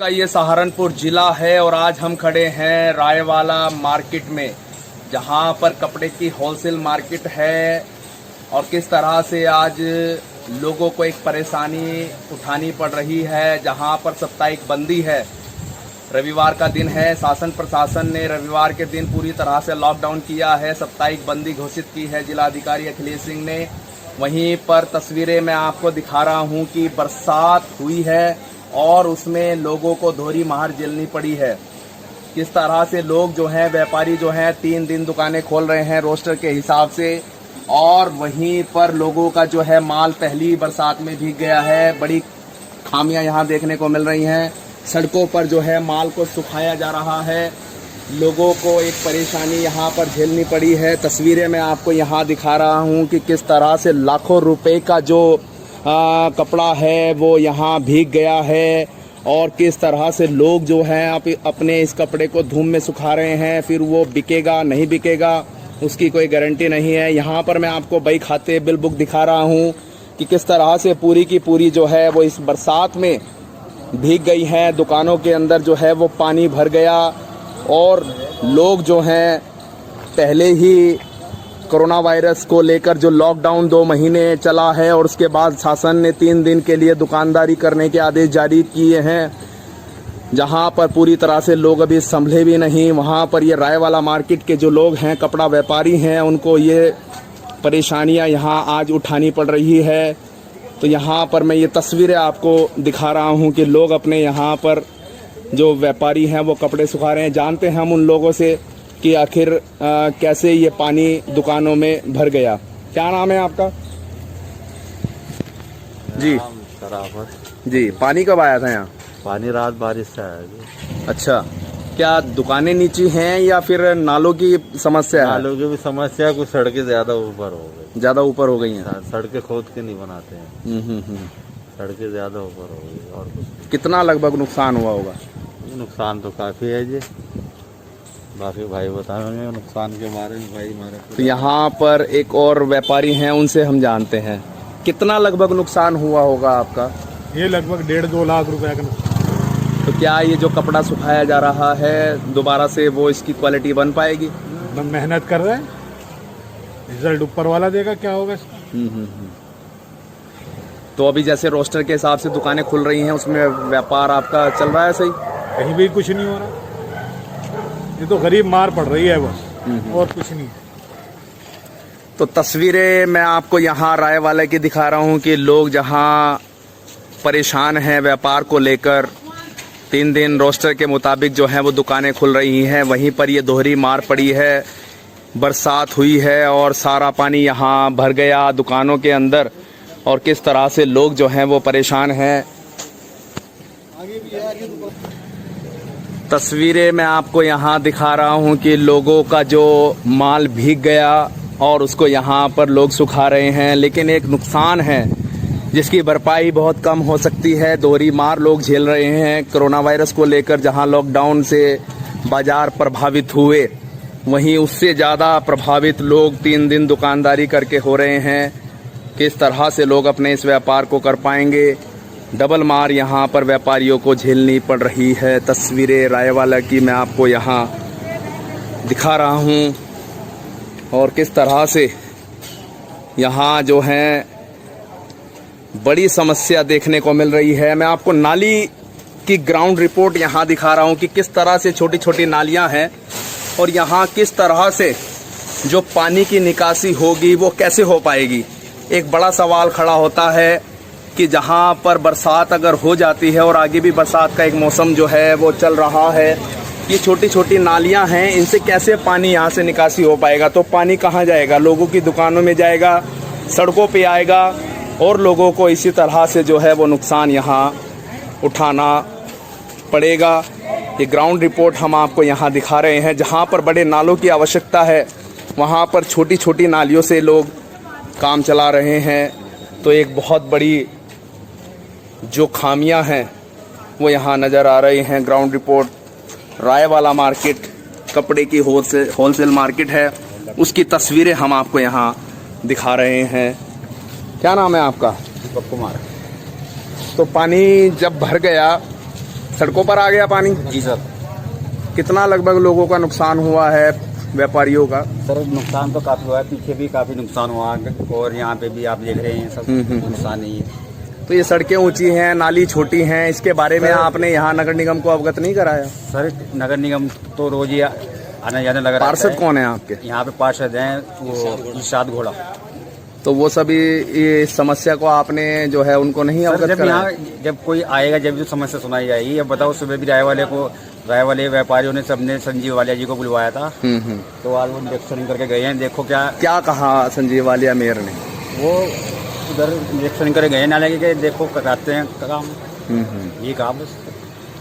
का ये सहारनपुर जिला है और आज हम खड़े हैं रायवाला मार्केट में, जहां पर कपड़े की होलसेल मार्केट है और किस तरह से आज लोगों को एक परेशानी उठानी पड़ रही है। जहां पर साप्ताहिक बंदी है, रविवार का दिन है। शासन प्रशासन ने रविवार के दिन पूरी तरह से लॉकडाउन किया है, साप्ताहिक बंदी घोषित की है जिलाधिकारी अखिलेश सिंह ने। वहीं पर तस्वीरें मैं आपको दिखा रहा हूं कि बरसात हुई है और उसमें लोगों को दोहरी मार झेलनी पड़ी है। किस तरह से लोग जो हैं, व्यापारी जो हैं, 3 दिन दुकानें खोल रहे हैं रोस्टर के हिसाब से, और वहीं पर लोगों का जो है माल पहली बरसात में भीग गया है। बड़ी खामियां यहां देखने को मिल रही हैं। सड़कों पर जो है माल को सुखाया जा रहा है, लोगों को एक परेशानी यहाँ पर झेलनी पड़ी है। तस्वीरें मैं आपको यहाँ दिखा रहा हूँ कि किस तरह से लाखों रुपए का जो कपड़ा है वो यहाँ भीग गया है और किस तरह से लोग जो हैं अपने इस कपड़े को धूप में सुखा रहे हैं। फिर वो बिकेगा नहीं बिकेगा उसकी कोई गारंटी नहीं है। यहाँ पर मैं आपको बही खाते बिल बुक दिखा रहा हूँ कि किस तरह से पूरी की पूरी जो है वो इस बरसात में भीग गई है। दुकानों के अंदर जो है वो पानी भर गया और लोग जो हैं पहले ही कोरोना वायरस को लेकर जो लॉकडाउन 2 महीने चला है और उसके बाद शासन ने 3 दिन के लिए दुकानदारी करने के आदेश जारी किए हैं, जहां पर पूरी तरह से लोग अभी संभले भी नहीं। वहां पर ये रायवाला मार्केट के जो लोग हैं, कपड़ा व्यापारी हैं, उनको ये परेशानियां यहां आज उठानी पड़ रही है। तो यहाँ पर मैं ये तस्वीरें आपको दिखा रहा हूँ कि लोग अपने यहाँ पर जो व्यापारी हैं वो कपड़े सुखा रहे हैं। जानते हैं हम उन लोगों से कि आखिर कैसे ये पानी दुकानों में भर गया। क्या नाम है आपका? जी सराफत। जी, पानी कब आया था यहाँ? पानी रात बारिश से आया जी। अच्छा, क्या दुकानें नीची हैं या फिर नालों की समस्या है? नालों की भी समस्या, कुछ सड़कें ज्यादा ऊपर हो गई। ज्यादा ऊपर हो गई हैं? सड़कें खोद के नहीं बनाते हैं। सड़कें ज्यादा ऊपर हो गई। और कुछ कितना लगभग नुकसान हुआ होगा? नुकसान तो काफी है जी, बाकी भाई बताएंगे नुकसान के बारे में। भाई हमारे तो यहाँ पर एक और व्यापारी हैं, उनसे हम जानते हैं कितना लगभग नुकसान हुआ होगा आपका? ये लगभग 1.5-2 लाख रुपए का नुकसान। तो क्या ये जो कपड़ा सुखाया जा रहा है दोबारा से वो इसकी क्वालिटी बन पाएगी? हम मेहनत कर रहे हैं, रिजल्ट ऊपर वाला देगा क्या होगा इसका। तो अभी जैसे रोस्टर के हिसाब से दुकानें खुल रही हैं, उसमें व्यापार आपका चल रहा है सही? कहीं भी कुछ नहीं हो रहा, ये तो गरीब मार पड़ रही है बस, और कुछ नहीं। तो तस्वीरें मैं आपको यहाँ रायवाला की दिखा रहा हूँ कि लोग जहाँ परेशान हैं व्यापार को लेकर। 3 दिन रोस्टर के मुताबिक जो है वो दुकानें खुल रही हैं, वहीं पर ये दोहरी मार पड़ी है। बरसात हुई है और सारा पानी यहाँ भर गया दुकानों के अंदर और किस तरह से लोग जो हैं वो परेशान हैं। तस्वीरें मैं आपको यहाँ दिखा रहा हूँ कि लोगों का जो माल भीग गया और उसको यहाँ पर लोग सुखा रहे हैं, लेकिन एक नुकसान है जिसकी भरपाई बहुत कम हो सकती है। दोहरी मार लोग झेल रहे हैं कोरोना वायरस को लेकर। जहाँ लॉकडाउन से बाजार प्रभावित हुए, वहीं उससे ज़्यादा प्रभावित लोग 3 दिन दुकानदारी करके हो रहे हैं। किस तरह से लोग अपने इस व्यापार को कर पाएंगे? डबल मार यहाँ पर व्यापारियों को झेलनी पड़ रही है। तस्वीरें रायवाला की मैं आपको यहाँ दिखा रहा हूँ और किस तरह से यहाँ जो है बड़ी समस्या देखने को मिल रही है। मैं आपको नाली की ग्राउंड रिपोर्ट यहाँ दिखा रहा हूँ कि किस तरह से छोटी छोटी नालियाँ हैं और यहाँ किस तरह से जो पानी की निकासी होगी वो कैसे हो पाएगी। एक बड़ा सवाल खड़ा होता है कि जहाँ पर बरसात अगर हो जाती है और आगे भी बरसात का एक मौसम जो है वो चल रहा है, ये छोटी छोटी नालियाँ हैं, इनसे कैसे पानी यहाँ से निकासी हो पाएगा? तो पानी कहाँ जाएगा? लोगों की दुकानों में जाएगा, सड़कों पे आएगा और लोगों को इसी तरह से जो है वो नुकसान यहाँ उठाना पड़ेगा। ये ग्राउंड रिपोर्ट हम आपको यहाँ दिखा रहे हैं। जहाँ पर बड़े नालों की आवश्यकता है, वहाँ पर छोटी छोटी नालियों से लोग काम चला रहे हैं। तो एक बहुत बड़ी जो खामियां हैं वो यहाँ नज़र आ रही हैं। ग्राउंड रिपोर्ट रायवाला मार्केट कपड़े की होलसेल मार्केट है, उसकी तस्वीरें हम आपको यहाँ दिखा रहे हैं। क्या नाम है आपका? दीपक कुमार। तो पानी जब भर गया सड़कों पर आ गया पानी। जी सर। कितना लगभग लोगों का नुकसान हुआ है, व्यापारियों का? सर नुकसान तो काफ़ी हुआ है, पीछे भी काफ़ी नुकसान हुआ है और यहाँ पे भी आप देख रहे हैं सब नुकसान ही है। तो ये सड़कें ऊंची हैं, नाली छोटी हैं, इसके बारे में आपने यहाँ नगर निगम को अवगत नहीं कराया? सर नगर निगम तो रोज ही आने जाने लगा रहता है। पार्षद कौन है आपके? यहाँ पे पार्षद हैं वो इरशाद घोड़ा। तो वो सभी ये समस्या को आपने जो है उनको नहीं सर अवगत जब कराया? यहाँ जब कोई आएगा जब जो समस्या सुनाई जाएगी। अब बताओ सुबह भी राय वाले व्यापारियों ने सबने संजीव वालिया जी को बुलवाया था। तो आज वो निरीक्षण करके गए हैं। देखो क्या कहा संजीव वालिया मेयर ने? वो उधर निरीक्षण करके गए नाले के, देखो कराते हैं काम, ये कहा बस।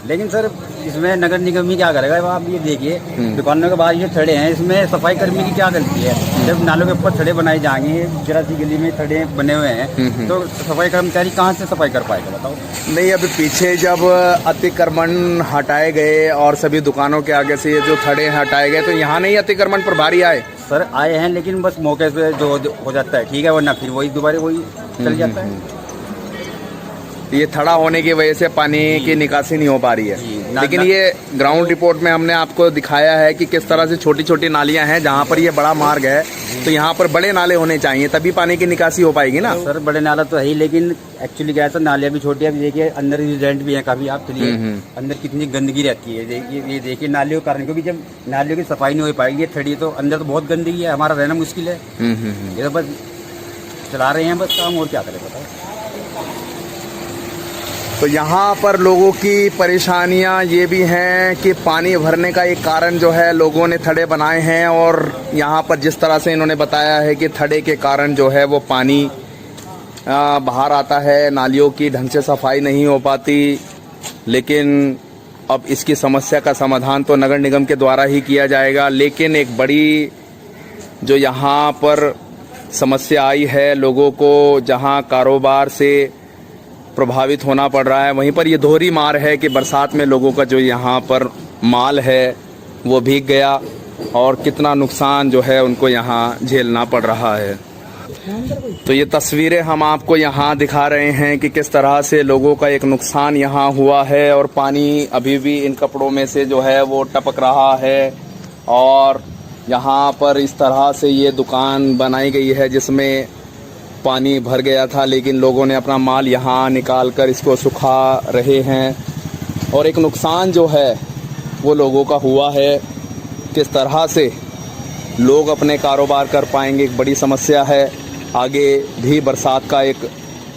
लेकिन सर इसमें नगर निगम ही क्या करेगा? आप ये देखिए दुकानों के बाहर ये थड़े हैं, इसमें सफाई कर्मी की क्या गलती है? जब नालों के ऊपर थड़े बनाए जाएंगे, जरा सी गली में थड़े बने हुए हैं, तो सफाई कर्मचारी कहाँ से सफाई कर पाएगा बताओ? नहीं, अभी पीछे जब अतिक्रमण हटाए गए और सभी दुकानों के आगे से ये जो थड़े हटाए गए, तो यहाँ नहीं अतिक्रमण प्रभारी आए? सर आए हैं, लेकिन बस मौके पे जो हो जाता है ठीक है, वरना फिर वही दोबारा वही चल जाता है। ये थड़ा होने की वजह से पानी की निकासी नहीं हो पा रही है। लेकिन ये ग्राउंड रिपोर्ट में हमने आपको दिखाया है कि किस तरह से छोटी छोटी नालियां हैं जहां पर ये बड़ा मार्ग है, तो यहाँ पर बड़े नाले होने चाहिए, तभी पानी की निकासी हो पाएगी ना। सर बड़े नाला तो है ही, लेकिन एक्चुअली क्या है सर, नालियां भी छोटी है। देखिए अंदर रेजिडेंट भी है काफी, आप चलिए अंदर कितनी गंदगी रहती है। ये देखिए नालियों के कारण, क्योंकि जब नालियों की सफाई नहीं हो पाएगी थड़ी, तो अंदर तो बहुत गंदगी है, हमारा रहना मुश्किल है। ये तो बस चला रहे हैं बस काम, और क्या करें बताओ। तो यहाँ पर लोगों की परेशानियाँ ये भी हैं कि पानी भरने का एक कारण जो है लोगों ने थड़े बनाए हैं, और यहाँ पर जिस तरह से इन्होंने बताया है कि थड़े के कारण जो है वो पानी बाहर आता है, नालियों की ढंग से सफाई नहीं हो पाती। लेकिन अब इसकी समस्या का समाधान तो नगर निगम के द्वारा ही किया जाएगा। लेकिन एक बड़ी जो यहाँ पर समस्या आई है लोगों को, जहाँ कारोबार से प्रभावित होना पड़ रहा है, वहीं पर ये दोहरी मार है कि बरसात में लोगों का जो यहाँ पर माल है वो भीग गया, और कितना नुकसान जो है उनको यहाँ झेलना पड़ रहा है। तो ये तस्वीरें हम आपको यहाँ दिखा रहे हैं कि किस तरह से लोगों का एक नुकसान यहाँ हुआ है, और पानी अभी भी इन कपड़ों में से जो है वो टपक रहा है। और यहाँ पर इस तरह से ये दुकान बनाई गई है जिसमें पानी भर गया था, लेकिन लोगों ने अपना माल यहाँ निकाल कर इसको सुखा रहे हैं, और एक नुकसान जो है वो लोगों का हुआ है। किस तरह से लोग अपने कारोबार कर पाएंगे, एक बड़ी समस्या है। आगे भी बरसात का एक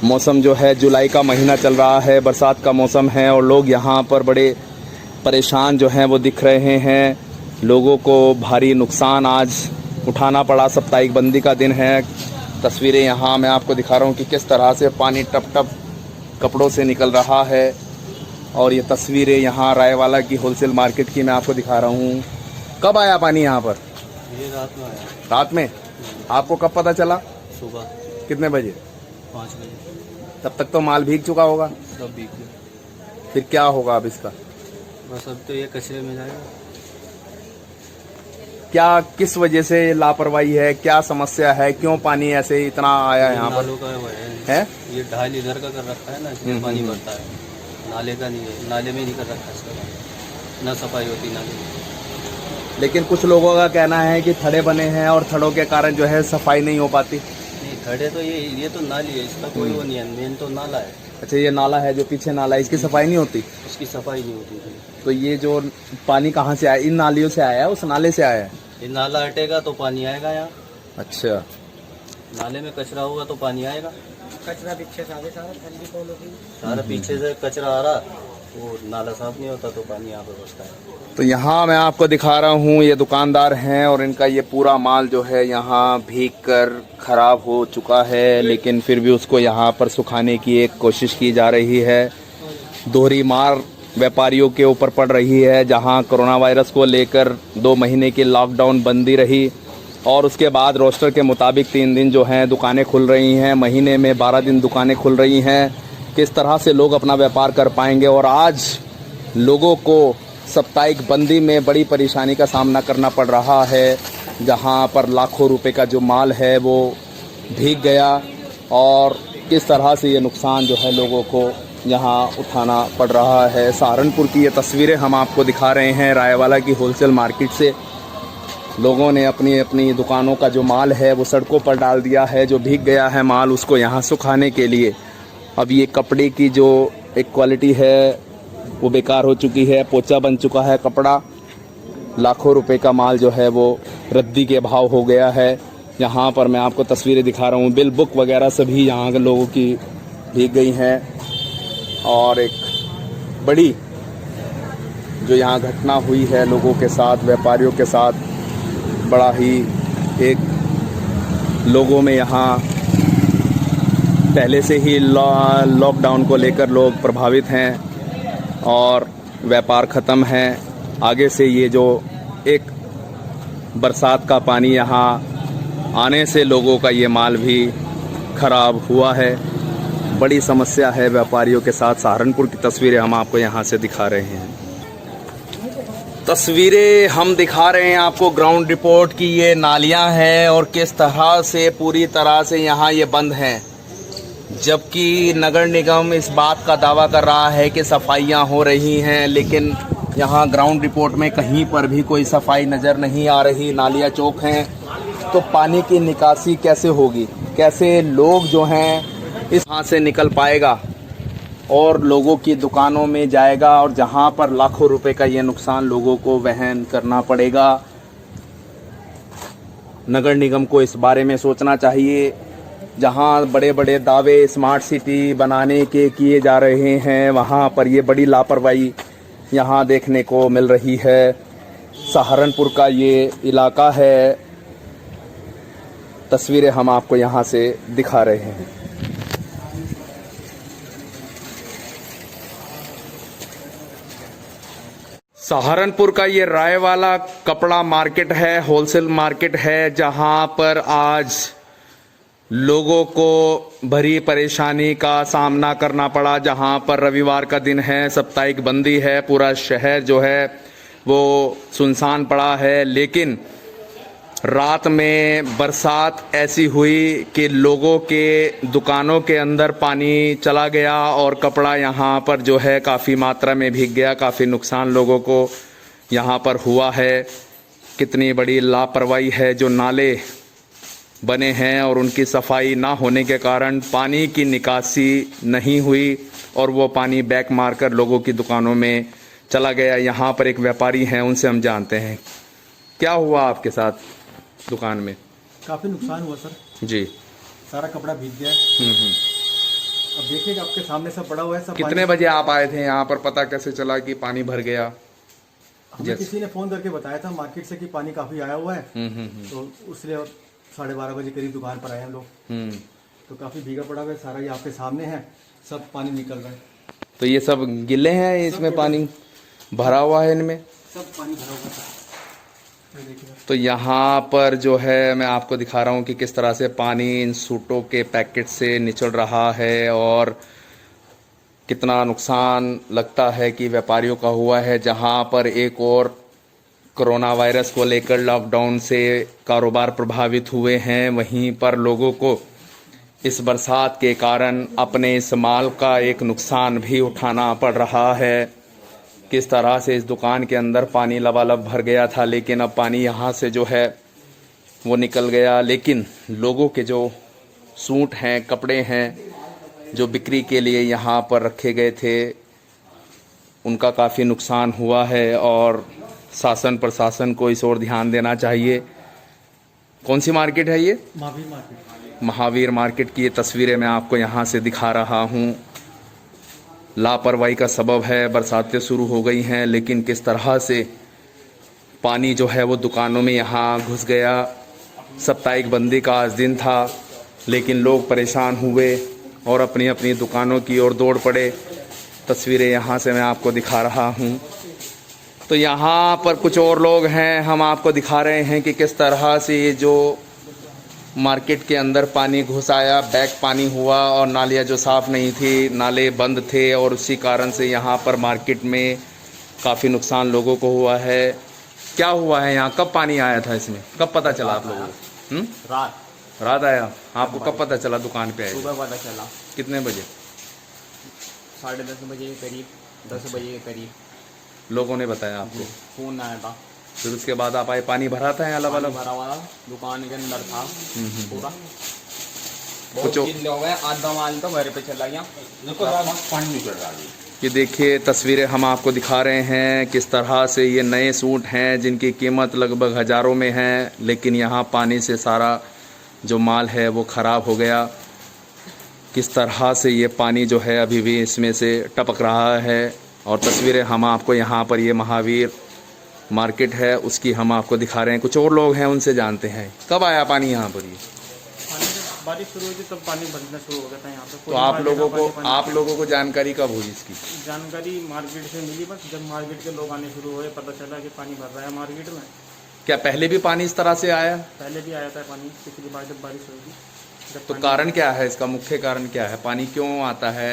मौसम जो है, जुलाई का महीना चल रहा है, बरसात का मौसम है, और लोग यहाँ पर बड़े परेशान जो हैं वो दिख रहे हैं। लोगों को भारी नुकसान आज उठाना पड़ा। साप्ताहिक बंदी का दिन है। तस्वीरें यहाँ मैं आपको दिखा रहा हूँ कि किस तरह से पानी टप टप कपड़ों से निकल रहा है। और ये तस्वीरें यहाँ रायवाला की होलसेल मार्केट की मैं आपको दिखा रहा हूँ। कब आया पानी यहाँ पर? ये रात में आया। रात में? आपको कब पता चला? सुबह। कितने बजे? 5 बजे। तब तक तो माल भीग चुका होगा। सब भीग गया। फिर क्या होगा अब इसका? बस अब तो ये कचरे में जाएगा। क्या किस वजह से लापरवाही है, क्या समस्या है, क्यों पानी ऐसे इतना आया यहाँ पर? नालों का है। ये ढाल इधर का कर रखा है ना, इसमें पानी भरता है, नाले का नहीं है, नाले में नहीं कर रखा है इसका, ना सफाई होती नाले में। लेकिन कुछ लोगों का कहना है कि थड़े बने हैं और थड़ों के कारण जो है सफाई नहीं हो पाती। नहीं थड़े तो ये तो नाली है, इसका कोई वो नहीं है, मेन तो नाला है। अच्छा, ये नाला है जो पीछे नाला है, इसकी सफाई नहीं होती? उसकी सफाई नहीं होती थी। तो ये जो पानी कहाँ से आया? इन नालियों से आया है, उस नाले से आया है? ये नाला हटेगा तो पानी आएगा यहाँ। अच्छा, नाले में कचरा होगा तो पानी आएगा। कचरा पीछे से सारा पीछे से कचरा आ रहा, वो नाला साफ नहीं होता तो पानी यहाँ पे बसता है। तो यहाँ मैं आपको दिखा रहा हूँ, ये दुकानदार हैं और इनका ये पूरा माल जो है यहाँ भीग कर खराब हो चुका है, लेकिन फिर भी उसको यहाँ पर सुखाने की एक कोशिश की जा रही है। दोहरी मार व्यापारियों के ऊपर पड़ रही है, जहाँ कोरोना वायरस को लेकर 2 महीने की लॉकडाउन बंदी रही, और उसके बाद रोस्टर के मुताबिक 3 दिन जो हैं दुकानें खुल रही हैं, महीने में 12 दिन दुकानें खुल रही हैं। किस तरह से लोग अपना व्यापार कर पाएंगे? और आज लोगों को साप्ताहिक बंदी में बड़ी परेशानी का सामना करना पड़ रहा है, जहां पर लाखों रुपए का जो माल है वो भीग गया, और किस तरह से ये नुकसान जो है लोगों को यहाँ उठाना पड़ रहा है। सहारनपुर की ये तस्वीरें हम आपको दिखा रहे हैं रायवाला की होलसेल मार्केट से। लोगों ने अपनी अपनी दुकानों का जो माल है वो सड़कों पर डाल दिया है। जो भीग गया है माल उसको यहाँ सुखाने के लिए अब ये कपड़े की जो एक क्वालिटी है वो बेकार हो चुकी है, पोचा बन चुका है कपड़ा। लाखों रुपए का माल जो है वो रद्दी के भाव हो गया है। यहाँ पर मैं आपको तस्वीरें दिखा रहा हूँ, बिल बुक वगैरह सभी यहाँ के लोगों की भीग गई हैं। और एक बड़ी जो यहाँ घटना हुई है लोगों के साथ, व्यापारियों के साथ, बड़ा ही एक लोगों में यहाँ पहले से ही लॉकडाउन को लेकर लोग प्रभावित हैं और व्यापार ख़त्म है। आगे से ये जो एक बरसात का पानी यहाँ आने से लोगों का ये माल भी ख़राब हुआ है। बड़ी समस्या है व्यापारियों के साथ। सहारनपुर की तस्वीरें हम आपको यहाँ से दिखा रहे हैं। तस्वीरें हम दिखा रहे हैं आपको ग्राउंड रिपोर्ट की। ये नालियाँ हैं और किस तरह से पूरी तरह से यहाँ ये बंद हैं, जबकि नगर निगम इस बात का दावा कर रहा है कि सफाइयाँ हो रही हैं, लेकिन यहाँ ग्राउंड रिपोर्ट में कहीं पर भी कोई सफाई नज़र नहीं आ रही। नालियाँ चौक हैं तो पानी की निकासी कैसे होगी, कैसे लोग जो हैं इस यहाँ से निकल पाएगा और लोगों की दुकानों में जाएगा, और जहाँ पर लाखों रुपए का ये नुकसान लोगों को वहन करना पड़ेगा। नगर निगम को इस बारे में सोचना चाहिए। जहाँ बड़े बड़े दावे स्मार्ट सिटी बनाने के किए जा रहे हैं, वहाँ पर ये बड़ी लापरवाही यहाँ देखने को मिल रही है। सहारनपुर का ये इलाका है, तस्वीरें हम आपको यहाँ से दिखा रहे हैं। सहारनपुर का ये रायवाला कपड़ा मार्केट है, होलसेल मार्केट है, जहाँ पर आज लोगों को भरी परेशानी का सामना करना पड़ा। जहां पर रविवार का दिन है, साप्ताहिक बंदी है, पूरा शहर जो है वो सुनसान पड़ा है। लेकिन रात में बरसात ऐसी हुई कि लोगों के दुकानों के अंदर पानी चला गया और कपड़ा यहाँ पर जो है काफ़ी मात्रा में भीग गया। काफ़ी नुकसान लोगों को यहाँ पर हुआ है। कितनी बड़ी लापरवाही है। जो नाले बने हैं और उनकी सफाई ना होने के कारण पानी की निकासी नहीं हुई और वो पानी बैक मारकर लोगों की दुकानों में चला गया। यहाँ पर एक व्यापारी हैं, उनसे हम जानते हैं क्या हुआ आपके साथ दुकान में। काफ़ी नुकसान हुआ सर जी। सारा कपड़ा भीग गया। अब देखिए आपके सामने सब पड़ा हुआ है। सब कितने बजे आप आए थे यहाँ पर, पता कैसे चला कि पानी भर गया? हमें किसी ने फोन करके बताया था मार्केट से कि पानी काफ़ी आया हुआ है, तो उसलिए 12:30 बजे करीब दुकान पर आए हम लोग। तो काफ़ी भीगा पड़ा हुआ है सारा, ये आपके सामने है, सब पानी निकल रहा है। तो ये सब गिले हैं, इसमें पानी भरा हुआ है, इनमें सब पानी भरा हुआ है। तो यहाँ पर जो है मैं आपको दिखा रहा हूँ कि किस तरह से पानी इन सूटों के पैकेट से निचल रहा है और कितना नुकसान लगता है कि व्यापारियों का हुआ है। जहाँ पर एक और कोरोना वायरस को लेकर लॉकडाउन से कारोबार प्रभावित हुए हैं, वहीं पर लोगों को इस बरसात के कारण अपने इस माल का एक नुकसान भी उठाना पड़ रहा है। किस तरह से इस दुकान के अंदर पानी लबालब भर गया था, लेकिन अब पानी यहाँ से जो है वो निकल गया। लेकिन लोगों के जो सूट हैं, कपड़े हैं, जो बिक्री के लिए यहाँ पर रखे गए थे, उनका काफ़ी नुकसान हुआ है और शासन प्रशासन को इस ओर ध्यान देना चाहिए। कौन सी मार्केट है ये? महावीर मार्केट। महावीर मार्केट की ये तस्वीरें मैं आपको यहाँ से दिखा रहा हूँ। लापरवाही का सबब है, बरसातें शुरू हो गई हैं, लेकिन किस तरह से पानी जो है वो दुकानों में यहाँ घुस गया। साप्ताहिक बंदी का आज दिन था, लेकिन लोग परेशान हुए और अपनी अपनी दुकानों की ओर दौड़ पड़े। तस्वीरें यहाँ से मैं आपको दिखा रहा हूँ। तो यहाँ पर कुछ और लोग हैं, हम आपको दिखा रहे हैं कि किस तरह से ये जो मार्केट के अंदर पानी घुस आया, बैक पानी हुआ और नालियाँ जो साफ़ नहीं थी, नाले बंद थे और उसी कारण से यहाँ पर मार्केट में काफ़ी नुकसान लोगों को हुआ है। क्या हुआ है यहाँ? कब पानी आया था इसमें? कब पता चला आप लोगों को? रात आया। आपको कब पता चला दुकान पे आए? सुबह पता चला। कितने बजे? 10:30 बजे के करीब, 10 बजे के करीब लोगों ने बताया आपको? फ़ोन आया था। फिर उसके बाद आप आए, पानी भरा था यहाँ पानी अलग भरा हुआ दुकान के अंदर था पूरा। कुछ बहुत चिल्ले हो गए, आधा माल तो घर पे चला गया। पानी नहीं चल रहा है। ये देखिए तस्वीरें हम आपको दिखा रहे हैं किस तरह से ये नए सूट हैं जिनकी कीमत लगभग हज़ारों में है, लेकिन यहाँ पानी से सारा जो माल है वो ख़राब हो गया। किस तरह से ये पानी जो है अभी भी इसमें से टपक रहा है। और तस्वीरें हम आपको यहाँ पर, ये महावीर मार्केट है उसकी हम आपको दिखा रहे हैं। कुछ और लोग हैं उनसे जानते हैं। कब आया पानी यहाँ पर? ये बारिश शुरू हुई थी तब पानी भरना शुरू हो गया था यहाँ पे। तो आप लोगों को जानकारी कब हुई इसकी? जानकारी मार्केट से मिली, बस जब मार्केट के लोग आने शुरू हुए पता चला कि पानी भर रहा है मार्केट में। क्या पहले भी पानी इस तरह से आया? पहले भी आया था पानी, पिछली बार जब बारिश हुई थी। तो कारण क्या है इसका? मुख्य कारण क्या है? पानी क्यों आता है?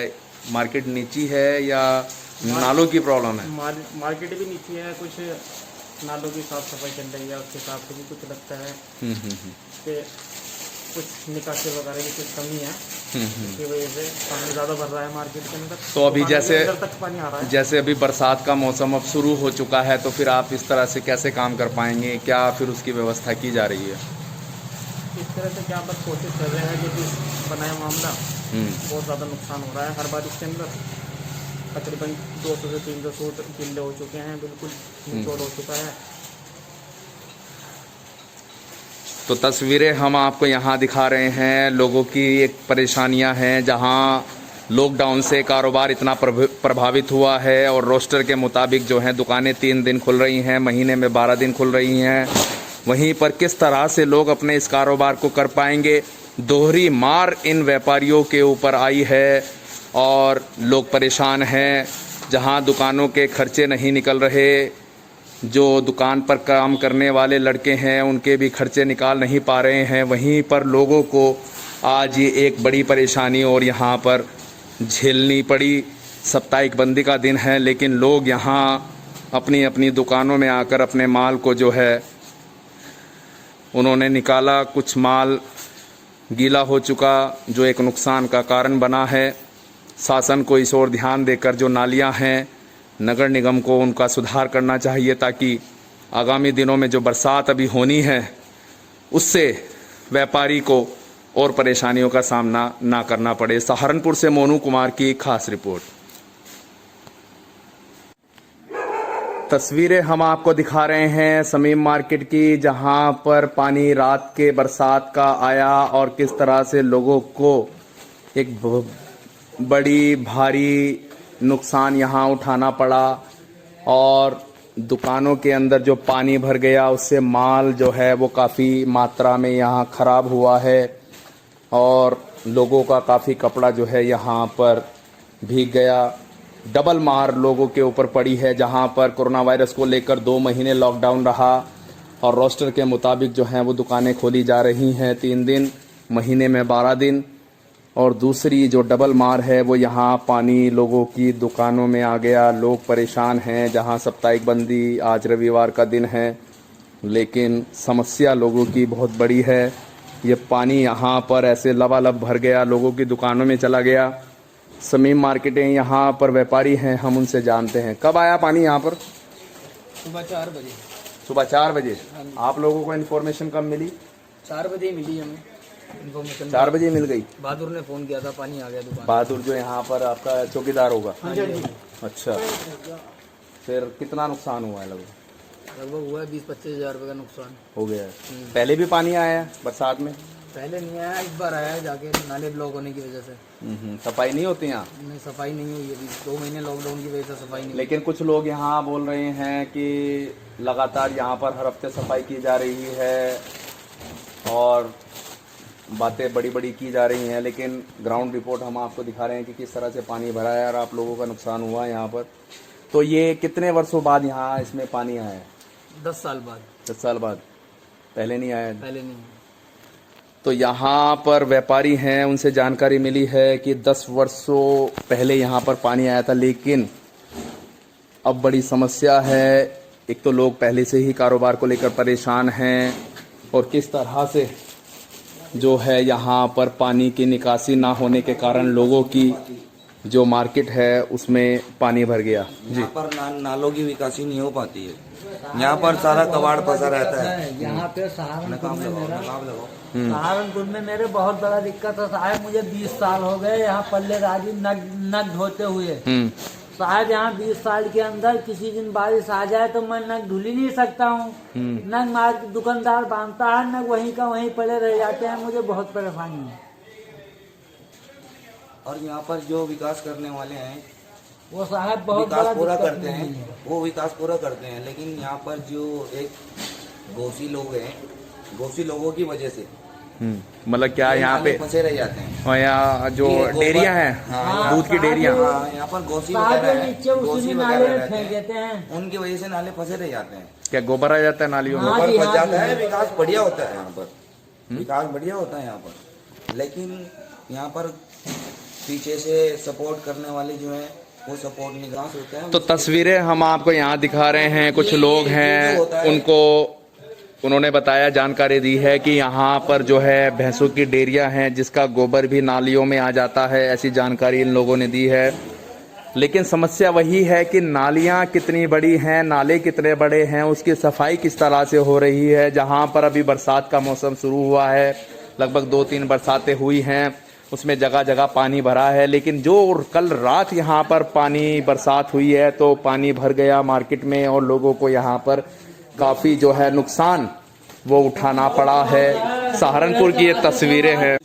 मार्केट नीची है या नालों की प्रॉब्लम है? मार्केट भी नीची है, कुछ नालों की साफ सफाई चल रही है, उसके हिसाब से भी कुछ लगता है कि कुछ निकासी वगैरह की कुछ कमी है, इसकी वजह से पानी ज़्यादा भर रहा है मार्केट के अंदर। तो अभी जैसे तक पानी आ रहा है, जैसे अभी बरसात का मौसम अब शुरू हो चुका है, तो फिर आप इस तरह से कैसे काम कर पाएंगे? क्या फिर उसकी व्यवस्था की जा रही है? इस तरह से क्या बस कोशिश कर रहे हैं कि बनाया मामला बहुत ज़्यादा नुकसान हो रहा है हर बारिश के अंदर। तकरीबन 200 से 300 सूट गिल्ले हो चुके हैं, बिल्कुल निचोड़ हो चुका है। तो तस्वीरें हम आपको यहाँ दिखा रहे हैं। लोगों की एक परेशानियाँ हैं, जहाँ लॉकडाउन से कारोबार इतना प्रभावित हुआ है और रोस्टर के मुताबिक जो है दुकानें 3 दिन खुल रही हैं, महीने में 12 दिन खुल रही हैं। वहीं पर किस तरह से लोग अपने इस कारोबार को कर पाएंगे, दोहरी मार इन व्यापारियों के ऊपर आई है और लोग परेशान हैं। जहाँ दुकानों के खर्चे नहीं निकल रहे, जो दुकान पर काम करने वाले लड़के हैं उनके भी खर्चे निकाल नहीं पा रहे हैं, वहीं पर लोगों को आज ये एक बड़ी परेशानी और यहाँ पर झेलनी पड़ी। साप्ताहिक बंदी का दिन है, लेकिन लोग यहाँ अपनी अपनी दुकानों में आकर अपने माल को जो है उन्होंने निकाला। कुछ माल गीला हो चुका, जो एक नुकसान का कारण बना है। शासन को इस ओर ध्यान देकर जो नालियाँ हैं नगर निगम को उनका सुधार करना चाहिए, ताकि आगामी दिनों में जो बरसात अभी होनी है उससे व्यापारी को और परेशानियों का सामना ना करना पड़े। सहारनपुर से मोनू कुमार की खास रिपोर्ट। तस्वीरें हम आपको दिखा रहे हैं समीम मार्केट की, जहां पर पानी रात के बरसात का आया और किस तरह से लोगों को एक बड़ी भारी नुकसान यहाँ उठाना पड़ा। और दुकानों के अंदर जो पानी भर गया उससे माल जो है वो काफ़ी मात्रा में यहाँ ख़राब हुआ है और लोगों का काफ़ी कपड़ा जो है यहाँ पर भीग गया। डबल मार लोगों के ऊपर पड़ी है, जहाँ पर कोरोना वायरस को लेकर 2 महीने लॉकडाउन रहा और रोस्टर के मुताबिक जो हैं वो दुकानें खोली जा रही हैं 3 दिन, महीने में 12 दिन। और दूसरी जो डबल मार है वो यहाँ पानी लोगों की दुकानों में आ गया। लोग परेशान हैं, जहाँ साप्ताहिक बंदी आज रविवार का दिन है, लेकिन समस्या लोगों की बहुत बड़ी है। ये पानी यहाँ पर ऐसे लबालब भर गया, लोगों की दुकानों में चला गया। समीम मार्केटें यहाँ पर व्यापारी हैं, हम उनसे जानते हैं। कब आया पानी यहाँ पर? सुबह 4 बजे। सुबह 4 बजे। आप लोगों को इन्फॉर्मेशन कब मिली? 4 बजे मिली हमें इन्फॉर्मेशन। 4 बजे मिल गई। बहादुर ने फ़ोन किया था, पानी आ गया दुकान। बहादुर जो यहाँ पर आपका चौकीदार होगा? अच्छा, फिर कितना नुकसान हुआ है? लगभग हुआ है 20-25 हज़ार रुपये का नुकसान हो गया है। पहले भी पानी आया है बरसात में? पहले नहीं आया, इस बार आया है जाके नाले ब्लॉक होने की वजह से। सफाई नहीं होती यहाँ? नहीं, सफाई नहीं हुई अभी, 2 महीने लॉकडाउन की वजह से सफाई नहीं। लेकिन कुछ लोग यहाँ बोल रहे हैं कि लगातार यहाँ पर हर हफ्ते सफाई की जा रही है और बातें बड़ी बड़ी की जा रही हैं, लेकिन ग्राउंड रिपोर्ट हम आपको दिखा रहे हैं कि किस तरह से पानी भरा है और आप लोगों का नुकसान हुआ है यहाँ पर। तो ये कितने वर्षों बाद यहाँ इसमें पानी आया है? 10 साल बाद। 10 साल बाद? पहले नहीं आया? पहले नहीं। तो यहाँ पर व्यापारी हैं, उनसे जानकारी मिली है कि 10 वर्षों पहले यहाँ पर पानी आया था, लेकिन अब बड़ी समस्या है। एक तो लोग पहले से ही कारोबार को लेकर परेशान हैं और किस तरह से जो है यहाँ पर पानी की निकासी ना होने के कारण लोगों की जो मार्केट है उसमें पानी भर गया जी। यहाँ पर नालों की विकासी नहीं हो पाती है। यहाँ पर सारा कबाड़ फंसा रहता है। यहाँ पे सहारनपुर में मेरा हम्म। सहारनपुर में मेरे बहुत बड़ा दिक्कत है साहब। मुझे 20 साल हो गए यहाँ पल्ले राजी नग धोते हुए। शायद यहाँ 20 साल के अंदर किसी दिन बारिश आ जाए तो मैं नग धुल ही नहीं सकता हूँ। नग मार दुकानदार बांधता है, नग वहीं का वहीं पड़े रह जाते हैं। मुझे बहुत परेशानी है। और यहाँ पर जो विकास करने वाले हैं वो साहब बहुत विकास बड़ा पूरा दिक्कत करते नहीं हैं, है। वो विकास पूरा करते हैं, लेकिन यहाँ पर जो एक गोसी लोग हैं, गोसी लोगों की वजह से मतलब क्या यहाँ पे फंसे रह जाते हैं। और यहाँ जो ये गोबर- डेयरियाँ हैं, हाँ, दूध की डेयरियाँ, हाँ, यहाँ पर गोसी साहब वगैरह जो है, नीचे उसी गोसी में वगैरह नाले में रहते फेंक हैं, देते हैं। उनकी वजह से नाले फंसे रह जाते हैं। क्या गोबर आ जाता है नालियों में? हाँ ऊपर जी, फंस हाँ जाता जी। है। विकास बढ़िया होता है यहाँ पर, विकास बढ़िया होता है यहाँ पर, लेकिन यहाँ पर पीछे से सपोर्ट करने वाले जो है वो सपोर्ट निकास होता है। तो तस्वीरें हम आपको यहाँ दिखा रहे हैं। कुछ लोग हैं, उनको उन्होंने बताया, जानकारी दी है कि यहाँ पर जो है भैंसों की डेयरियाँ हैं जिसका गोबर भी नालियों में आ जाता है, ऐसी जानकारी इन लोगों ने दी है। लेकिन समस्या वही है कि नालियाँ कितनी बड़ी हैं, नाले कितने बड़े हैं, उसकी सफाई किस तरह से हो रही है। जहाँ पर अभी बरसात का मौसम शुरू हुआ है, लगभग 2-3 बरसातें हुई हैं, उसमें जगह जगह पानी भरा है। लेकिन जो कल रात यहाँ पर पानी बरसात हुई है तो पानी भर गया मार्केट में और लोगों को यहाँ पर काफ़ी जो है नुकसान वो उठाना पड़ा है। सहारनपुर की ये तस्वीरें हैं।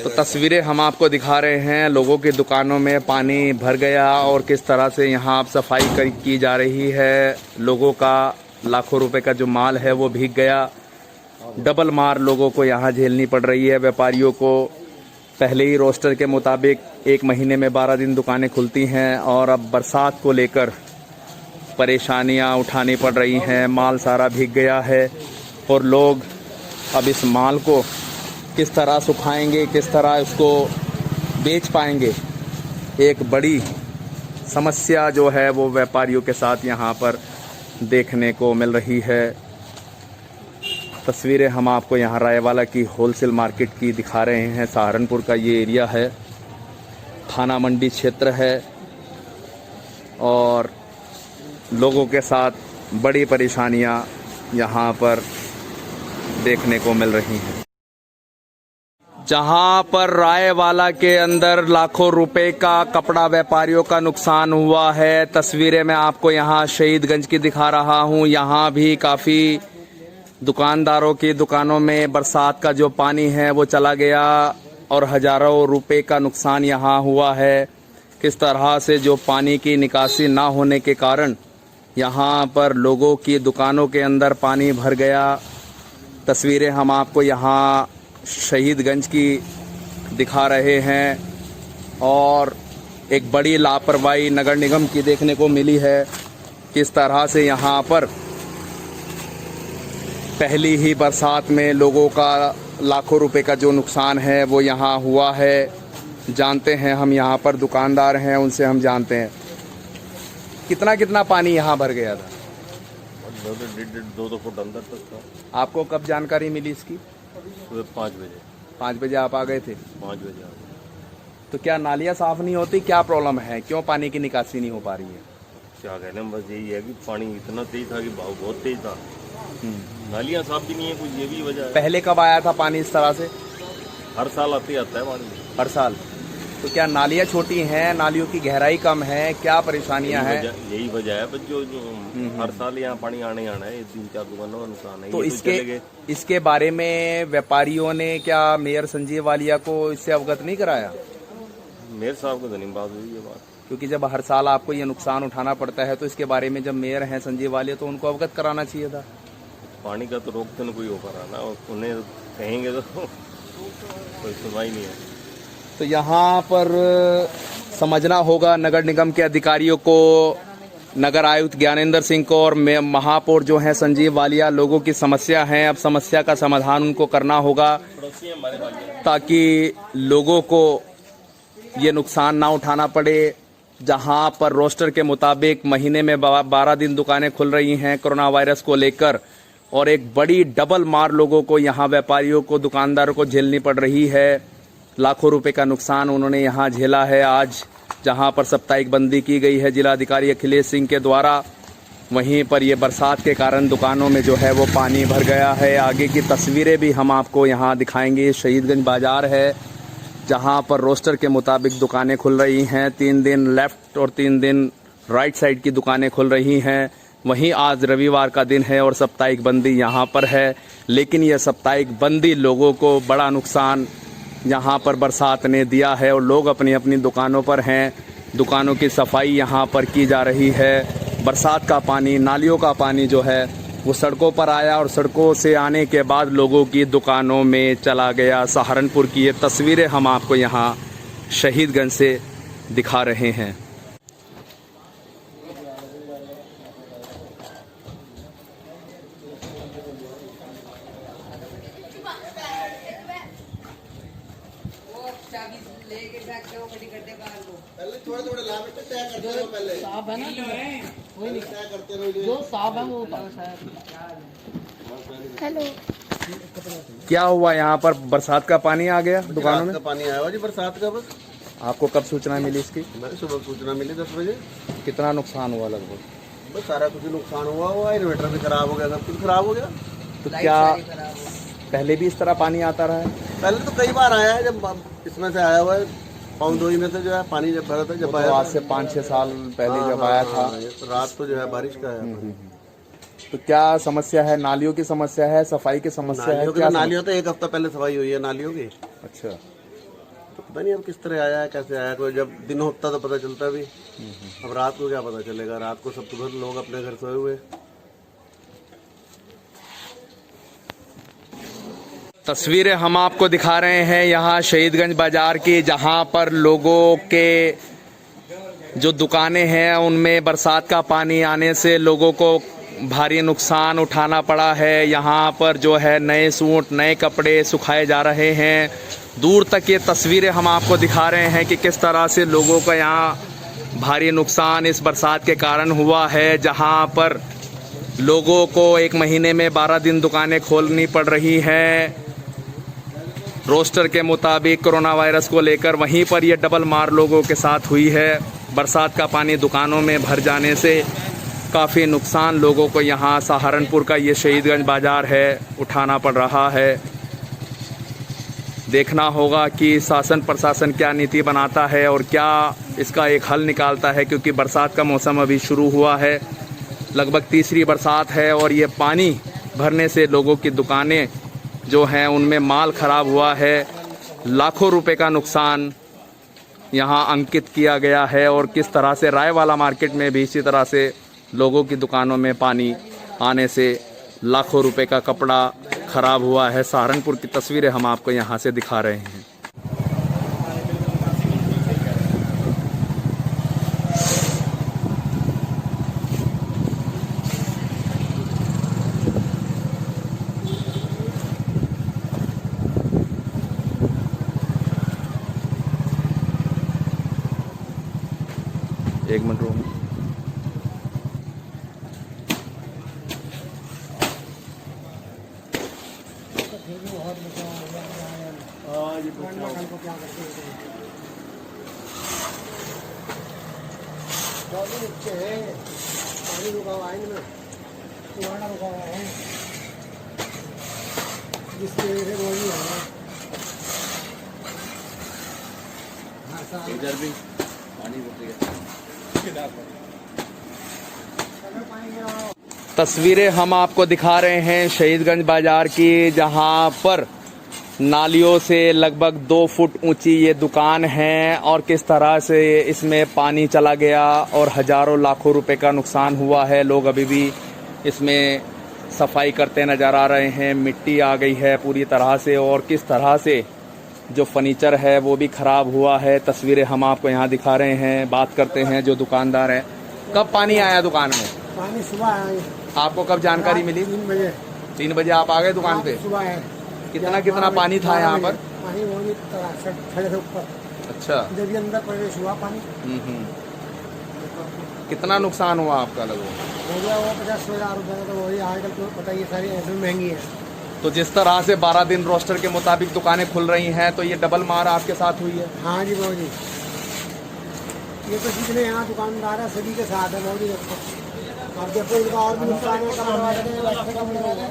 तो तस्वीरें हम आपको दिखा रहे हैं, लोगों की दुकानों में पानी भर गया और किस तरह से यहाँ सफाई की जा रही है। लोगों का लाखों रुपए का जो माल है वो भीग गया। डबल मार लोगों को यहाँ झेलनी पड़ रही है। व्यापारियों को पहले ही रोस्टर के मुताबिक 1 महीने में 12 दिन दुकानें खुलती हैं और अब बरसात को लेकर परेशानियां उठानी पड़ रही हैं। माल सारा भीग गया है और लोग अब इस माल को किस तरह सुखाएंगे, किस तरह उसको बेच पाएंगे, एक बड़ी समस्या जो है वो व्यापारियों के साथ यहाँ पर देखने को मिल रही है। तस्वीरें हम आपको यहाँ रायवाला की होलसेल मार्केट की दिखा रहे हैं। सहारनपुर का ये एरिया है, थाना मंडी क्षेत्र है और लोगों के साथ बड़ी परेशानियां यहाँ पर देखने को मिल रही हैं। जहाँ पर रायवाला के अंदर लाखों रुपए का कपड़ा व्यापारियों का नुकसान हुआ है। तस्वीरें मैं आपको यहाँ शहीदगंज की दिखा रहा हूँ। यहाँ भी काफ़ी दुकानदारों की दुकानों में बरसात का जो पानी है वो चला गया और हजारों रुपए का नुकसान यहाँ हुआ है। किस तरह से जो पानी की निकासी ना होने के कारण यहाँ पर लोगों की दुकानों के अंदर पानी भर गया। तस्वीरें हम आपको यहाँ शहीदगंज की दिखा रहे हैं और एक बड़ी लापरवाही नगर निगम की देखने को मिली है। किस तरह से यहाँ पर पहली ही बरसात में लोगों का लाखों रुपए का जो नुकसान है वो यहाँ हुआ है। जानते हैं हम, यहाँ पर दुकानदार हैं, उनसे हम जानते हैं कितना कितना पानी यहाँ भर गया था। 2 फुट अंदर तक था। आपको कब जानकारी मिली इसकी? सुबह 5 बजे। 5 बजे आप आ गए थे? 5 बजे आ गए। तो क्या नालियाँ साफ नहीं होती, क्या प्रॉब्लम है, क्यों पानी की निकासी नहीं हो पा रही है? क्या कहने में बस यही है कि पानी इतना तेज था कि बहाव बहुत तेज था, नालियाँ साफ भी नहीं है, कुछ ये भी वजह है। पहले कब आया था पानी इस तरह से? हर साल आते आता है पानी, हर साल। तो क्या नालियाँ छोटी हैं, नालियों की गहराई कम है, क्या परेशानियां हैं? यही वजह है बस जो हर साल यहाँ पानी आने आना है। 3-4 दुकानों का नुकसान है। तो ये इसके बारे में व्यापारियों ने क्या मेयर संजीव वालिया को इससे अवगत नहीं कराया? मेयर साहब को तो नहीं बात हुई ये बात, क्योंकि जब हर साल आपको ये नुकसान उठाना पड़ता है तो इसके बारे में जब मेयर हैं संजीव वालिया तो उनको अवगत कराना चाहिए था। पानी का तो रोक तो नहीं कोई हो पा रहा ना, उन्हें कहेंगे तो कोई सुनवाई नहीं है। तो यहाँ पर समझना होगा नगर निगम के अधिकारियों को, नगर आयुक्त ज्ञानेंद्र सिंह को और महापौर जो हैं संजीव वालिया। लोगों की समस्या है, अब समस्या का समाधान उनको करना होगा ताकि लोगों को ये नुकसान ना उठाना पड़े। जहाँ पर रोस्टर के मुताबिक महीने में 12 दिन दुकानें खुल रही हैं कोरोना वायरस को लेकर और एक बड़ी डबल मार लोगों को, यहाँ व्यापारियों को, दुकानदारों को झेलनी पड़ रही है। लाखों रुपए का नुकसान उन्होंने यहाँ झेला है। आज जहां पर साप्ताहिक बंदी की गई है जिलाधिकारी अखिलेश सिंह के द्वारा। वहीं पर ये बरसात के कारण दुकानों में जो है वो पानी भर गया है। आगे की तस्वीरें भी हम आपको यहाँ दिखाएंगे। शहीदगंज बाज़ार है जहाँ पर रोस्टर के मुताबिक दुकानें खुल रही हैं। 3 दिन लेफ़्ट और 3 दिन राइट साइड की दुकानें खुल रही हैं। वहीं आज रविवार का दिन है और साप्ताहिक बंदी यहाँ पर है, लेकिन यह साप्ताहिक बंदी लोगों को बड़ा नुकसान यहाँ पर बरसात ने दिया है और लोग अपनी अपनी दुकानों पर हैं। दुकानों की सफाई यहाँ पर की जा रही है। बरसात का पानी, नालियों का पानी जो है वो सड़कों पर आया और सड़कों से आने के बाद लोगों की दुकानों में चला गया। सहारनपुर की ये तस्वीरें हम आपको यहाँ शहीदगंज से दिखा रहे हैं। साहब है ना, कोई नहीं जो साहब है वो हेलो। क्या हुआ यहाँ पर? बरसात का पानी आ गया दुकानों में? पानी आया हुआ जी बरसात का। बस आपको कब सूचना मिली इसकी? मैंने सुबह सूचना मिली 10 बजे। कितना नुकसान हुआ लगभग? बस सारा कुछ नुकसान हुआ। इन्वर्टर भी खराब हो गया, सब कुछ खराब हो गया। तो क्या पहले भी इस तरह पानी आता रहा है? पहले तो कई बार आया है, जब इसमें से आया हुआ है पाउंड 2 में से जो है पानी जब भरा था, जब तो आज से 5-6 साल पहले जब आया था। तो रात तो जो है बारिश का है। तो क्या समस्या है? नालियों की समस्या है, सफाई की समस्या है? क्या नालियों तो 1 हफ्ता पहले सफाई हुई है नालियों की। अच्छा, तो पता नहीं अब किस तरह आया है, कैसे आया। कोई जब दिन होता तो पता चलता भी, अब रात को क्या पता चलेगा। रात को सब तो लोग अपने घर सोए हुए। तस्वीरें हम आपको दिखा रहे हैं यहाँ शहीदगंज बाजार की, जहाँ पर लोगों के जो दुकानें हैं उनमें बरसात का पानी आने से लोगों को भारी नुकसान उठाना पड़ा है। यहाँ पर जो है नए सूट, नए कपड़े सुखाए जा रहे हैं। दूर तक ये तस्वीरें हम आपको दिखा रहे हैं कि किस तरह से लोगों का यहाँ भारी नुकसान इस बरसात के कारण हुआ है। जहाँ पर लोगों को 1 महीने में 12 दिन दुकानें खोलनी पड़ रही हैं रोस्टर के मुताबिक कोरोना वायरस को लेकर। वहीं पर ये डबल मार लोगों के साथ हुई है। बरसात का पानी दुकानों में भर जाने से काफ़ी नुकसान लोगों को यहाँ सहारनपुर का ये शहीदगंज बाज़ार है उठाना पड़ रहा है। देखना होगा कि शासन प्रशासन क्या नीति बनाता है और क्या इसका एक हल निकालता है, क्योंकि बरसात का मौसम अभी शुरू हुआ है। लगभग तीसरी बरसात है और ये पानी भरने से लोगों की दुकानें जो हैं उनमें माल खराब हुआ है। लाखों रुपए का नुकसान यहाँ अंकित किया गया है। और किस तरह से रायवाला मार्केट में भी इसी तरह से लोगों की दुकानों में पानी आने से लाखों रुपए का कपड़ा खराब हुआ है। सहारनपुर की तस्वीरें हम आपको यहाँ से दिखा रहे हैं। एक मिनट रूम पानी रुका हुआ है इनमें, पुराना रुका हुआ है जिसकी वजह से वो नहीं आ रहा। इधर भी पानी तस्वीरें हम आपको दिखा रहे हैं शहीदगंज बाजार की, जहां पर नालियों से लगभग 2 फुट ऊंची ये दुकान है और किस तरह से इसमें पानी चला गया और हजारों लाखों रुपए का नुकसान हुआ है। लोग अभी भी इसमें सफाई करते नजर आ रहे हैं। मिट्टी आ गई है पूरी तरह से और किस तरह से जो फर्नीचर है वो भी खराब हुआ है। तस्वीरें हम आपको यहाँ दिखा रहे हैं। बात करते हैं जो दुकानदार हैं। कब पानी आया दुकान में? पानी सुबह आया। आपको कब जानकारी मिली? 3 बजे। 3 बजे आप आ गए दुकान पे? सुबह है। कितना पानी था यहाँ पर? पानी वो खड़े थे ऊपर। अच्छा, जब ये अंदर प्रवेश हुआ पानी। कितना नुकसान हुआ आपका लगभग? हो गया वो 50,000 रुपये। तो वही आजकल तो बताइए सारी ऐसे महंगी है। तो जिस तरह से 12 दिन रोस्टर के मुताबिक दुकानें खुल रही हैं, तो ये डबल मार आपके साथ हुई है? हाँ जी बाबू जी। ये तो जितने यहाँ दुकानदार है सभी के साथ है मोदी और देखो इनका और भी नुकसान है।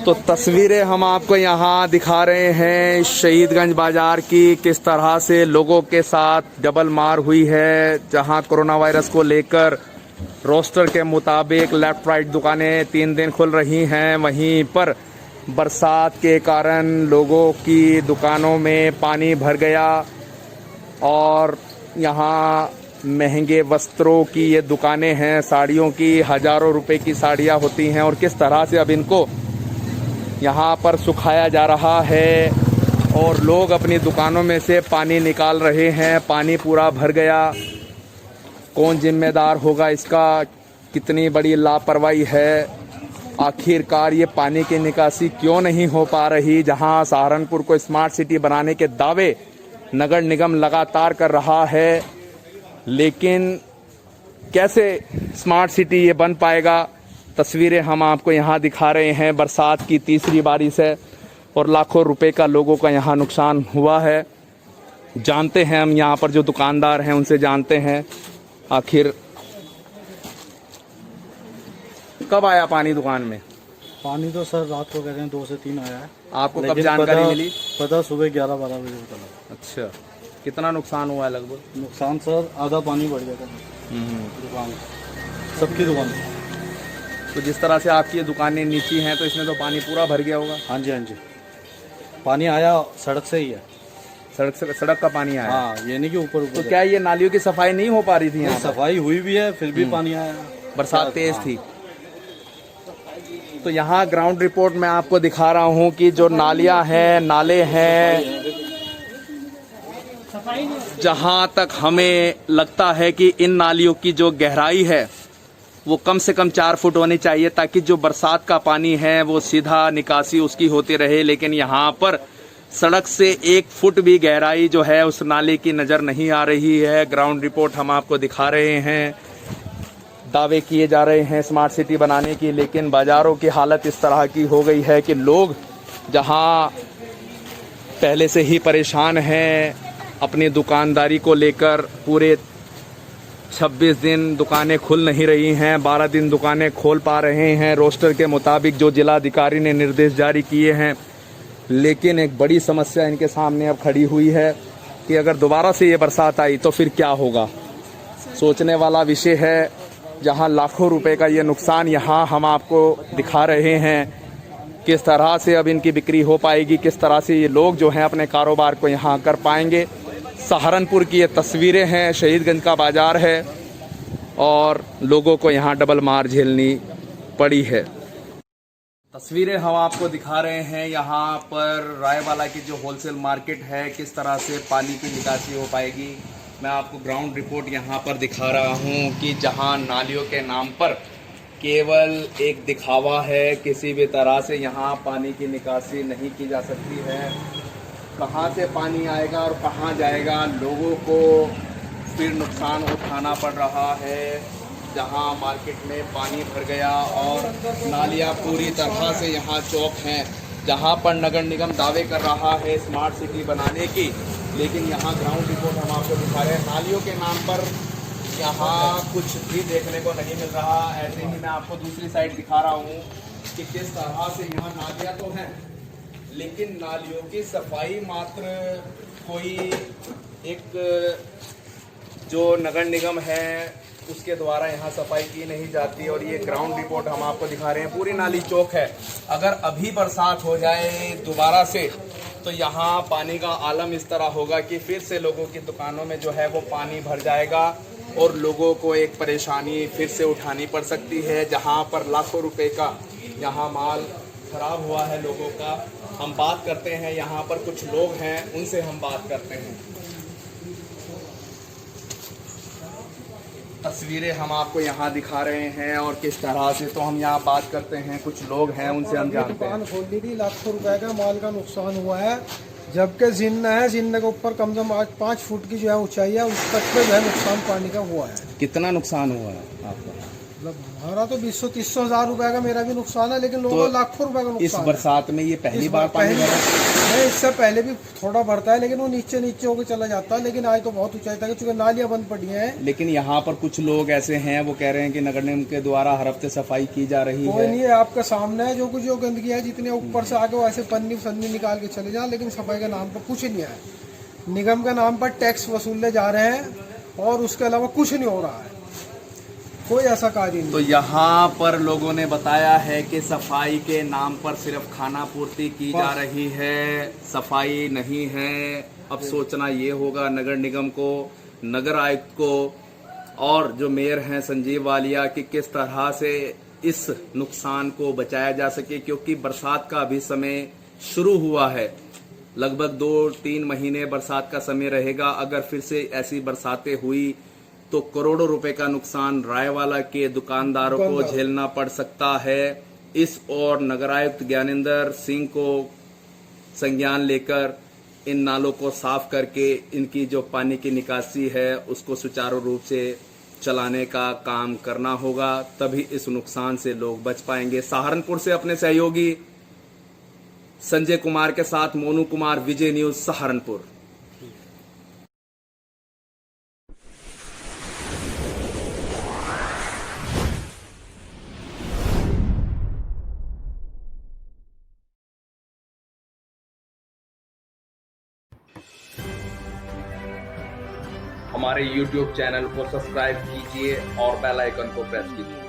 तो तस्वीरें हम आपको यहाँ दिखा रहे हैं शहीदगंज बाजार की, किस तरह से लोगों के साथ डबल मार हुई है। जहाँ कोरोना वायरस को लेकर रोस्टर के मुताबिक लेफ्ट राइट दुकानें 3 दिन खुल रही हैं, वहीं पर बरसात के कारण लोगों की दुकानों में पानी भर गया और यहाँ महंगे वस्त्रों की ये दुकानें हैं, साड़ियों की हज़ारों रुपए की साड़ियाँ होती हैं और किस तरह से अब इनको यहाँ पर सुखाया जा रहा है और लोग अपनी दुकानों में से पानी निकाल रहे हैं। पानी पूरा भर गया। कौन जिम्मेदार होगा इसका? कितनी बड़ी लापरवाही है। आखिरकार ये पानी की निकासी क्यों नहीं हो पा रही? जहाँ सहारनपुर को स्मार्ट सिटी बनाने के दावे नगर निगम लगातार कर रहा है, लेकिन कैसे स्मार्ट सिटी ये बन पाएगा? तस्वीरें हम आपको यहाँ दिखा रहे हैं। बरसात की तीसरी बारिश है और लाखों रुपए का लोगों का यहाँ नुकसान हुआ है। जानते हैं हम यहाँ पर जो दुकानदार हैं उनसे जानते हैं आखिर कब आया पानी दुकान में? पानी तो सर रात को कहते हैं 2 से 3 आया है। आपको कब जानकारी मिली? पता सुबह 11-12 बजे पता लगा। अच्छा, कितना नुकसान हुआ है लगभग? नुकसान सर आधा पानी बढ़ गया था दुकान, सबकी दुकान। तो जिस तरह से आपकी ये दुकानें नीची हैं तो इसमें तो पानी पूरा भर गया होगा। हाँ जी, हाँ जी, पानी आया सड़क से ही है। सड़क का पानी आया? हाँ, ये नहीं कि ऊपर। तो क्या ये नालियों की सफाई नहीं हो पा रही थी? यहाँ सफाई हुई भी है फिर भी पानी आया। बरसात तेज थी। तो यहाँ ग्राउंड रिपोर्ट में आपको दिखा रहा हूँ कि जो नालियाँ हैं, नाले हैं, जहाँ तक हमें लगता है कि इन नालियों की जो गहराई है वो कम से कम 4 फुट होनी चाहिए, ताकि जो बरसात का पानी है वो सीधा निकासी उसकी होती रहे। लेकिन यहाँ पर सड़क से 1 फुट भी गहराई जो है उस नाले की नज़र नहीं आ रही है। ग्राउंड रिपोर्ट हम आपको दिखा रहे हैं। दावे किए जा रहे हैं स्मार्ट सिटी बनाने की, लेकिन बाज़ारों की हालत इस तरह की हो गई है कि लोग जहां पहले से ही परेशान हैं अपनी दुकानदारी को लेकर, पूरे 26 दिन दुकानें खुल नहीं रही हैं, 12 दिन दुकानें खोल पा रहे हैं रोस्टर के मुताबिक जो जिलाधिकारी ने निर्देश जारी किए हैं। लेकिन एक बड़ी समस्या इनके सामने अब खड़ी हुई है कि अगर दोबारा से ये बरसात आई तो फिर क्या होगा। सोचने वाला विषय है। जहां लाखों रुपए का ये नुकसान यहाँ हम आपको दिखा रहे हैं, किस तरह से अब इनकी बिक्री हो पाएगी, किस तरह से ये लोग जो हैं अपने कारोबार को यहाँ कर पाएंगे। सहारनपुर की ये तस्वीरें हैं, शहीदगंज का बाजार है और लोगों को यहाँ डबल मार झेलनी पड़ी है। तस्वीरें हम आपको दिखा रहे हैं यहाँ पर रायवाला की जो होलसेल मार्केट है, किस तरह से पानी की निकासी हो पाएगी। मैं आपको ग्राउंड रिपोर्ट यहाँ पर दिखा रहा हूँ कि जहाँ नालियों के नाम पर केवल एक दिखावा है, किसी भी तरह से यहाँ पानी की निकासी नहीं की जा सकती है। कहाँ से पानी आएगा और कहाँ जाएगा, लोगों को फिर नुकसान उठाना पड़ रहा है। जहाँ मार्केट में पानी भर गया और नालियाँ पूरी तरह से यहाँ चौक हैं, जहाँ पर नगर निगम दावे कर रहा है स्मार्ट सिटी बनाने की, लेकिन यहाँ ग्राउंड रिपोर्ट हम आपको दिखा रहे हैं नालियों के नाम पर यहाँ कुछ भी देखने को नहीं मिल रहा। ऐसे ही मैं आपको दूसरी साइड दिखा रहा हूँ कि किस तरह से यहाँ नालियाँ तो हैं, लेकिन नालियों की सफाई मात्र कोई एक जो नगर निगम है उसके द्वारा यहाँ सफाई की नहीं जाती। और ये ग्राउंड रिपोर्ट हम आपको दिखा रहे हैं, पूरी नाली चौक है। अगर अभी बरसात हो जाए दोबारा से तो यहाँ पानी का आलम इस तरह होगा कि फिर से लोगों की दुकानों में जो है वो पानी भर जाएगा और लोगों को एक परेशानी फिर से उठानी पड़ सकती है। जहाँ पर लाखों रुपए का यहाँ माल खराब हुआ है लोगों का। हम बात करते हैं, यहाँ पर कुछ लोग हैं, उनसे हम बात करते हैं। तस्वीरें हम आपको यहाँ दिखा रहे हैं और किस तरह से, तो हम यहाँ बात करते हैं, कुछ लोग हैं उनसे हम जानते हैं। दुकान खोल दी थी, लाखों रुपए का माल का नुकसान हुआ है, जबकि जिन्न है, जिन्न के ऊपर कम से कम 5 फुट की जो है ऊंचाई है, उस तक पे जो है नुकसान पानी का हुआ है। कितना नुकसान हुआ है आपका? मतलब हमारा तो 200-300 हज़ार रुपए का मेरा भी नुकसान है, लेकिन लोगों तो को लाखों रुपए का इस नुकसान है। बरसात में ये पहली बार पानी पहली भरा? नहीं, इससे पहले भी थोड़ा बढ़ता है, लेकिन वो नीचे नीचे होकर चला जाता है। लेकिन आज तो बहुत ऊंचाई तक, चूंकि नालियां बंद पड़ी हैं। लेकिन यहाँ पर कुछ लोग ऐसे हैं, वो कह रहे हैं कि नगर निगम के द्वारा हर हफ्ते सफाई की जा रही कोई है। नहीं है, आपके सामने है जो कुछ जो गंदगी है, जितने ऊपर से आके वैसे पन्नी सन्नी निकाल के चले जाए, लेकिन सफाई के नाम पर कुछ नहीं है। निगम के नाम पर टैक्स वसूलने जा रहे हैं और उसके अलावा कुछ नहीं हो रहा है, कोई ऐसा कार्य नहीं। तो यहाँ पर लोगों ने बताया है कि सफाई के नाम पर सिर्फ खाना पूर्ति की जा रही है, सफाई नहीं है। अब सोचना ये होगा नगर निगम को, नगर आयुक्त को और जो मेयर हैं संजीव वालिया कि किस तरह से इस नुकसान को बचाया जा सके, क्योंकि बरसात का अभी समय शुरू हुआ है। लगभग 2-3 महीने बरसात का समय रहेगा। अगर फिर से ऐसी बरसातें हुई तो करोड़ों रुपए का नुकसान रायवाला के दुकानदारों को झेलना पड़ सकता है। इस और नगरायुक्त ज्ञानेंद्र सिंह को संज्ञान लेकर इन नालों को साफ करके इनकी जो पानी की निकासी है उसको सुचारू रूप से चलाने का काम करना होगा, तभी इस नुकसान से लोग बच पाएंगे। सहारनपुर से अपने सहयोगी संजय कुमार के साथ मोनू कुमार, विजय न्यूज सहारनपुर। हमारे YouTube चैनल को सब्सक्राइब कीजिए और बेल आइकन को प्रेस कीजिए।